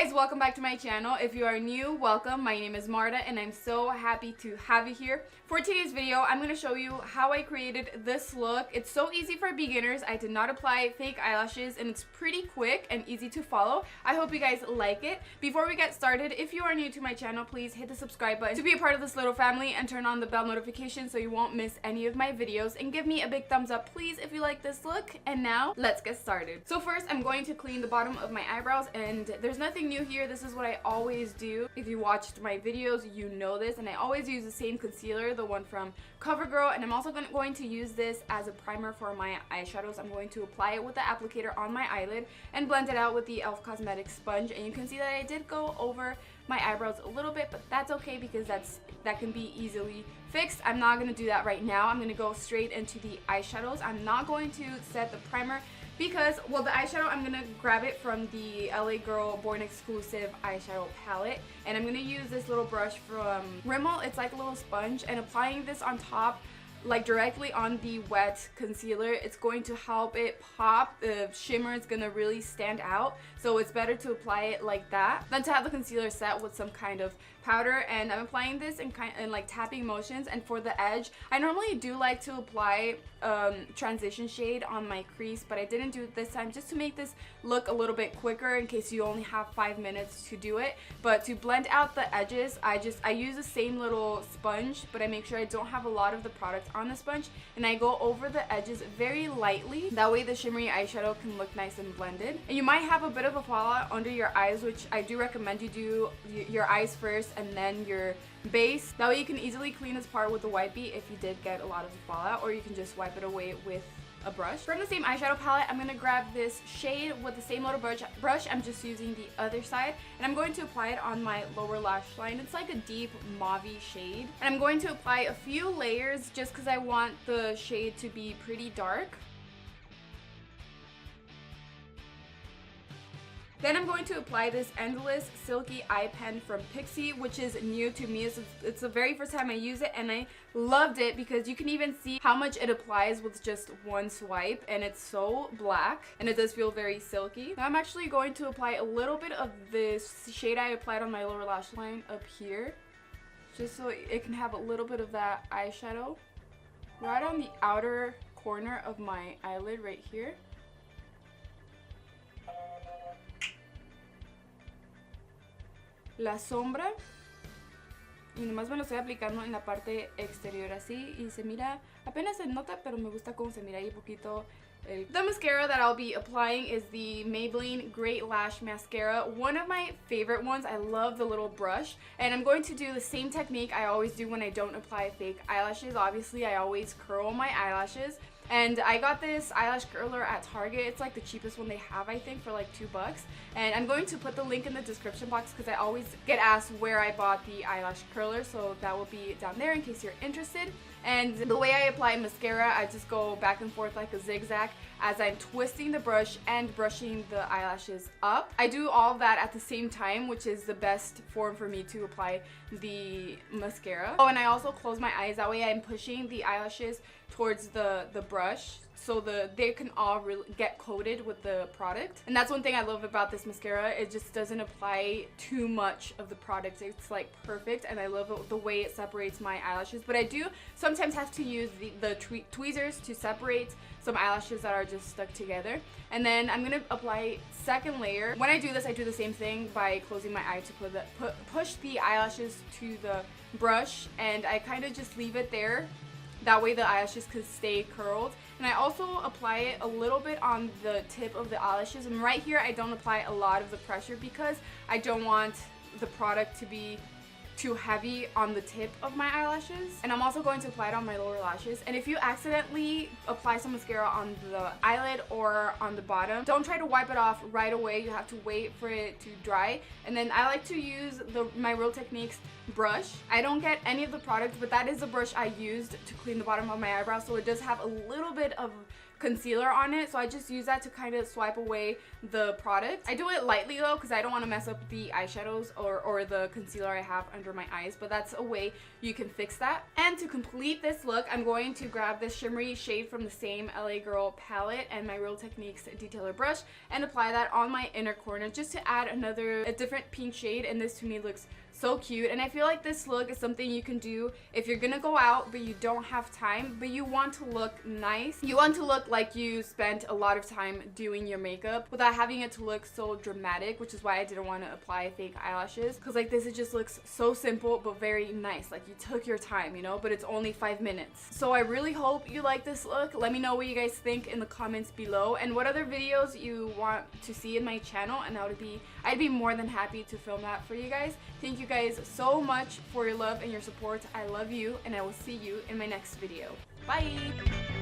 guys, welcome back to my channel. If you are new, welcome. My name is Marta and I'm so happy to have you here. For today's video, I'm going to show you how I created this look. It's so easy for beginners. I did not apply fake eyelashes and it's pretty quick and easy to follow. I hope you guys like it. Before we get started, if you are new to my channel, please hit the subscribe button to be a part of this little family and turn on the bell notification so you won't miss any of my videos, and give me a big thumbs up please if you like this look. And now let's get started. So first, I'm going to clean the bottom of my eyebrows, and there's nothing new here. This is what I always do. If you watched my videos, you know this, and I always use the same concealer, the one from Covergirl, and I'm also going to use this as a primer for my eyeshadows. I'm going to apply it with the applicator on my eyelid and blend it out with the e.l.f. Cosmetics sponge, and you can see that I did go over my eyebrows a little bit, but that's okay because that can be easily fixed. I'm not going to do that right now. I'm going to go straight into the eyeshadows. I'm not going to set the primer because, well, the eyeshadow, I'm going to grab it from the LA Girl Born Exclusive eyeshadow palette, and I'm going to use this little brush from Rimmel. It's like a little sponge, and applying this on top, like directly on the wet concealer, it's going to help it pop. The shimmer is going to really stand out, so it's better to apply it like that than to have the concealer set with some kind of powder. And I'm applying this in like tapping motions, and for the edge, I normally do like to apply transition shade on my crease, but I didn't do it this time just to make this look a little bit quicker in case you only have 5 minutes to do it. But to blend out the edges, I use the same little sponge, but I make sure I don't have a lot of the product on the sponge, and I go over the edges very lightly. That way the shimmery eyeshadow can look nice and blended. And you might have a bit of a fallout under your eyes, which I do recommend you do your eyes first and then your base. That way you can easily clean this part with a wipey if you did get a lot of the fallout, or you can just wipe it away with a brush. From the same eyeshadow palette, I'm going to grab this shade with the same little brush. I'm just using the other side, and I'm going to apply it on my lower lash line. It's like a deep mauve-y shade, and I'm going to apply a few layers just because I want the shade to be pretty dark. Then I'm going to apply this Endless Silky Eye Pen from Pixi, which is new to me. It's the very first time I use it, and I loved it because you can even see how much it applies with just one swipe, and it's so black, and it does feel very silky. Now I'm actually going to apply a little bit of this shade I applied on my lower lash line up here, just so it can have a little bit of that eyeshadow right on the outer corner of my eyelid right here. La sombra, y nomás me lo estoy aplicando en la parte exterior así, y se mira, apenas se nota, pero me gusta cómo se mira ahí poquito. The mascara that I'll be applying is the Maybelline Great Lash mascara, one of my favorite ones. I love the little brush, and I'm going to do the same technique I always do when I don't apply fake eyelashes. Obviously, I always curl my eyelashes. And I got this eyelash curler at Target. It's like the cheapest one they have, I think, for like $2. And I'm going to put the link in the description box because I always get asked where I bought the eyelash curler, so that will be down there in case you're interested. And the way I apply mascara, I just go back and forth like a zigzag as I'm twisting the brush and brushing the eyelashes up. I do all of that at the same time, which is the best form for me to apply the mascara. Oh, and I also close my eyes. That way I'm pushing the eyelashes towards the brush so they can all really get coated with the product. And that's one thing I love about this mascara. It just doesn't apply too much of the product. It's like perfect, and I love the way it separates my eyelashes. But I do sometimes have to use the tweezers to separate some eyelashes that are just stuck together. And then I'm gonna apply second layer. When I do this, I do the same thing by closing my eye to push the eyelashes to the brush, and I kind of just leave it there. That way the eyelashes could stay curled. And I also apply it a little bit on the tip of the eyelashes. And right here, I don't apply a lot of the pressure because I don't want the product to be too heavy on the tip of my eyelashes. And I'm also going to apply it on my lower lashes. And if you accidentally apply some mascara on the eyelid or on the bottom, don't try to wipe it off right away. You have to wait for it to dry. And then I like to use my Real Techniques brush. I don't get any of the product, but that is the brush I used to clean the bottom of my eyebrow, so it does have a little bit of concealer on it, so I just use that to kind of swipe away the product. I do it lightly though because I don't want to mess up the eyeshadows or the concealer I have under my eyes, but that's a way you can fix that. And to complete this look, I'm going to grab this shimmery shade from the same LA Girl palette and my Real Techniques detailer brush and apply that on my inner corner just to add a different pink shade, and this to me looks so cute. And I feel like this look is something you can do if you're gonna go out but you don't have time, but you want to look nice. You want to look like you spent a lot of time doing your makeup without having it to look so dramatic, which is why I didn't want to apply fake eyelashes, because like this, it just looks so simple but very nice. Like you took your time, you know, but it's only 5 minutes. So I really hope you like this look. Let me know what you guys think in the comments below and what other videos you want to see in my channel, and I'd be more than happy to film that for you guys. Thank you guys so much for your love and your support. I love you, and I will see you in my next video. Bye!